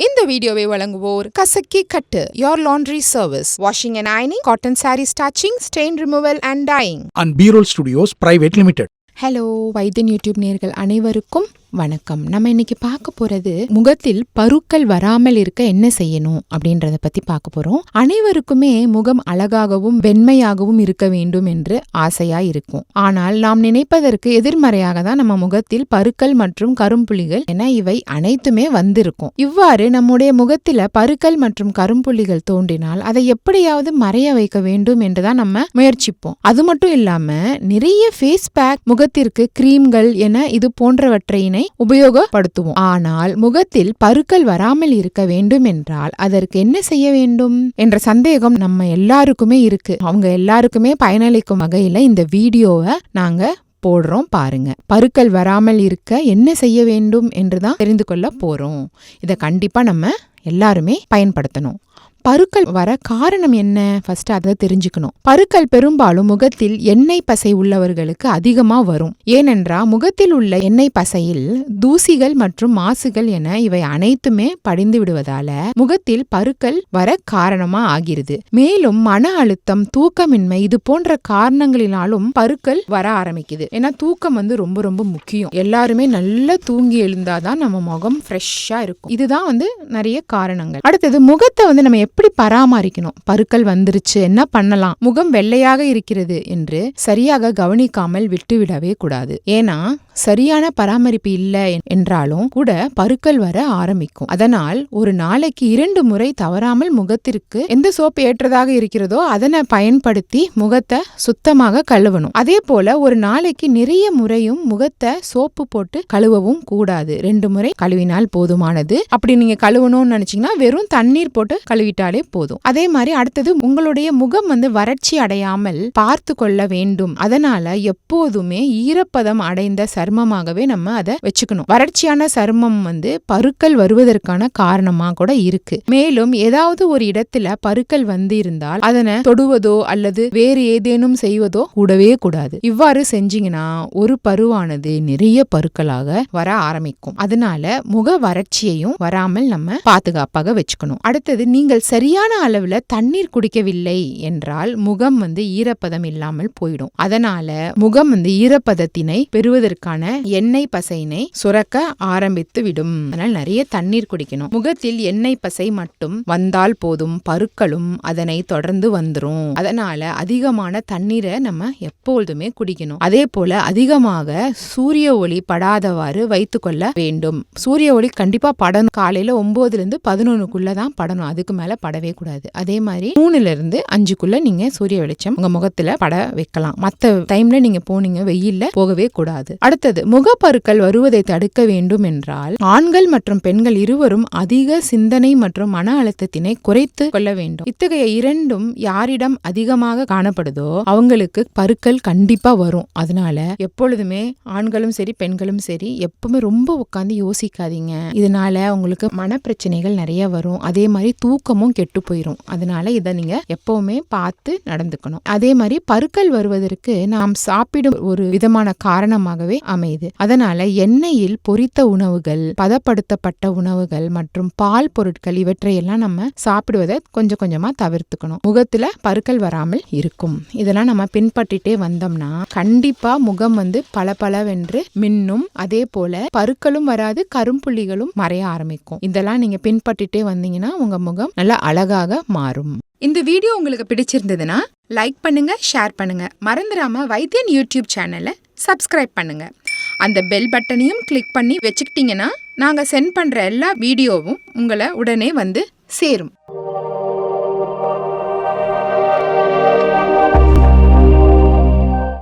இந்த வீடியோவை வழங்குவோர் கசக்கி கட்டு your laundry service washing and ironing cotton saree starching stain removal and dyeing and B-Roll Studios Private Limited. Hello Vaithiyan YouTube நேயர்கள் அனைவருக்கும் வணக்கம். நம்ம இன்னைக்கு பார்க்க போறது முகத்தில் பருக்கள் வராமல் இருக்க என்ன செய்யணும் அப்படின்றத பத்தி பார்க்க போறோம். அனைவருக்குமே முகம் அழகாகவும் வெண்மையாகவும் இருக்க வேண்டும் என்று ஆசையா இருக்கும். ஆனால் நாம் நினைப்பதற்கு எதிர்மறையாக தான் நம்ம முகத்தில் பருக்கள் மற்றும் கரும்புள்ளிகள் என இவை அனைத்துமே வந்திருக்கும். இவ்வாறு நம்முடைய முகத்தில பருக்கள் மற்றும் கரும்புள்ளிகள் தோன்றினால் அதை எப்படியாவது மறைய வைக்க வேண்டும் என்றுதான் நம்ம முயற்சிப்போம். அது மட்டும் இல்லாம நிறைய ஃபேஸ் பேக், முகத்திற்கு கிரீம்கள் என இது போன்றவற்றையினை உபயோகப்படுத்துவோம். ஆனால் முகத்தில் பருக்கள் வராமல் இருக்க வேண்டும் என்றால் அதற்கு என்ன செய்ய வேண்டும் என்ற சந்தேகம் நம்ம எல்லாருக்குமே இருக்கு. அவங்க எல்லாருக்குமே பயனளிக்கும் வகையில இந்த வீடியோவை நாங்க போடுறோம் பாருங்க. பருக்கள் வராமல் இருக்க என்ன செய்ய வேண்டும் என்றுதான் தெரிந்து கொள்ள போறோம். இதை கண்டிப்பா நம்ம எல்லாருமே பயன்படுத்தணும். பருக்கள் வர காரணம் என்ன? ஃபர்ஸ்ட் அதை தெரிஞ்சுக்கணும். பருக்கள் பெரும்பாலும் முகத்தில் எண்ணெய் பசை உள்ளவர்களுக்கு அதிகமா வரும். ஏனென்றா முகத்தில் உள்ள எண்ணெய் பசையில் தூசிகள் மற்றும் மாசுகள் என இவை அனைத்துமே படிந்து விடுவதால முகத்தில் பருக்கள் வர காரணமா ஆகிறது. மேலும் மன அழுத்தம், தூக்கமின்மை இது போன்ற காரணங்களினாலும் பருக்கள் வர ஆரம்பிக்குது. ஏன்னா தூக்கம் ரொம்ப ரொம்ப முக்கியம். எல்லாருமே நல்லா தூங்கி எழுந்தாதான் நம்ம முகம் ஃப்ரெஷ்ஷா இருக்கும். இதுதான் நிறைய காரணங்கள். அடுத்தது முகத்தை நம்ம எப்படி பராமரிக்கணும்? பருக்கள் வந்துருச்சு, என்ன பண்ணலாம்? முகம் வெள்ளையாக இருக்கிறது என்று சரியாக கவனிக்காமல் விட்டுவிடவே கூடாது. ஏன்னா சரியான பராமரிப்பு இல்லை என்றாலும் கூட பருக்கள் வர ஆரம்பிக்கும். அதனால் ஒரு நாளைக்கு 2 முறை தவறாமல் முகத்திற்கு எந்த சோப்பு ஏற்றதாக இருக்கிறதோ அதனை பயன்படுத்தி முகத்தை சுத்தமாக கழுவணும். அதே போல ஒரு நாளைக்கு நிறைய முறையும் முகத்தை சோப்பு போட்டு கழுவவும் கூடாது. 2 முறை கழுவினால் போதுமானது. அப்படி நீங்க கழுவணும்னு நினைச்சீங்கன்னா வெறும் தண்ணீர் போட்டு கழுவிட்டாலே போதும். அதே மாதிரி அடுத்தது உங்களுடைய முகம் வறட்சி அடையாமல் பார்த்து கொள்ள வேண்டும். அதனால எப்போதுமே ஈரப்பதம் அடைந்த சர்மமாகவே நம்ம அதை வச்சுக்கணும். வறட்சியான சர்மம் பருக்கள் வருவதற்கான காரணமா கூட இருக்கு. மேலும் ஏதாவது ஒரு இடத்துல பருக்கள் இருந்தால் அதனை தொடுவதோ அல்லது வேறு ஏதேனும் செய்வதோ கூடவே கூடாது. இவ்வாறு செஞ்சீங்கன்னா ஒரு பருவானது நிறைய பருக்களாக வர ஆரம்பிக்கும். அதனால முக வறட்சியையும் வராமல் நம்ம பாதுகாப்பாக வச்சுக்கணும். அடுத்தது நீங்கள் சரியான அளவுல தண்ணீர் குடிக்கவில்லை என்றால் முகம் ஈரப்பதம் இல்லாமல் போயிடும். அதனால முகம் ஈரப்பதத்தினை பெறுவதற்கான எண்ணெய் பசையினை சுரக்க ஆரம்பித்து விடும். அதனால நிறைய தண்ணீர் குடிக்கணும். முகத்தில் எண்ணெய் பசை மட்டும் வந்தால் போதும், பருக்களும் அதனை தொடர்ந்து வந்துரும். அதனால அதிகமான தண்ணீரை நம்ம எப்பொழுதுமே குடிக்கணும். அதே போல அதிகமாக சூரிய ஒளி படாதவாறு வைத்துக் கொள்ள வேண்டும். சூரிய ஒளி கண்டிப்பா படணும். காலையில 9 to 11 தான் படணும். அதுக்கு மேல படவே கூடாது. அதே மாதிரி 3 to 5 நீங்க சூரிய வெளிச்சம் உங்க முகத்துல பட வைக்கலாம். மத்த டைம்ல நீங்க போனீங்க வெயில்ல போகவே கூடாது. அடுத்தது முகப்பருக்கள் வருவதை தடுக்க வேண்டும் என்றால் ஆண்கள் மற்றும் பெண்கள் இருவரும் அதிக சிந்தனை மற்றும் மன அழுத்தத்தினை குறைத்து கொள்ள வேண்டும். இத்தகைய இரண்டும் யாரிடம் அதிகமாக காணப்படுதோ அவங்களுக்கு பருக்கள் கண்டிப்பா வரும். அதனால எப்பொழுதுமே ஆண்களும் சரி பெண்களும் சரி எப்பவுமே ரொம்ப உட்கார்ந்து யோசிக்காதீங்க. இதனால உங்களுக்கு மனப்பிரச்சனைகள் நிறைய வரும். அதே மாதிரி தூக்கமும் கெட்டு போயிரும். அதனால இதை நீங்க எப்பவுமே பார்த்து நடந்துக்கணும். அதே மாதிரி பருக்கள் வருவதற்கு நாம் சாப்பிடும் ஒரு விதமான காரணமாகவே அமையுது. அதனால எண்ணெயில் பொரித்த உணவுகள், பதப்படுத்தப்பட்ட உணவுகள் மற்றும் பால் பொருட்கள் இவற்றையெல்லாம் நம்ம சாப்பிடுவதை கொஞ்சம் கொஞ்சமா தவிர்த்துக்கணும். முகத்துல பருக்கள் வராமல் இருக்கும். இதெல்லாம் நம்ம பின்பற்றிட்டே வந்தோம்னா கண்டிப்பா முகம் பளபளவென்று மின்னும். அதே போல பருக்களும் வராது, கரும்புள்ளிகளும் மறைய ஆரம்பிக்கும். இதெல்லாம் நீங்க பின்பற்றிட்டே வந்தீங்கன்னா உங்க முகம் நல்லா அழகாக மாறும். இந்த வீடியோ உங்களுக்கு பிடிச்சிருந்ததுன்னா லைக் பண்ணுங்க, ஷேர் பண்ணுங்க. மறந்துடாம வைத்தியன் யூடியூப் சேனலை சப்ஸ்கிரைப் பண்ணுங்க. அந்த பெல் பட்டனையும் கிளிக் பண்ணி வச்சுக்கிட்டீங்கன்னா நாங்க சென்ட் பண்ற எல்லா வீடியோவும் உங்களை உடனே சேரும்.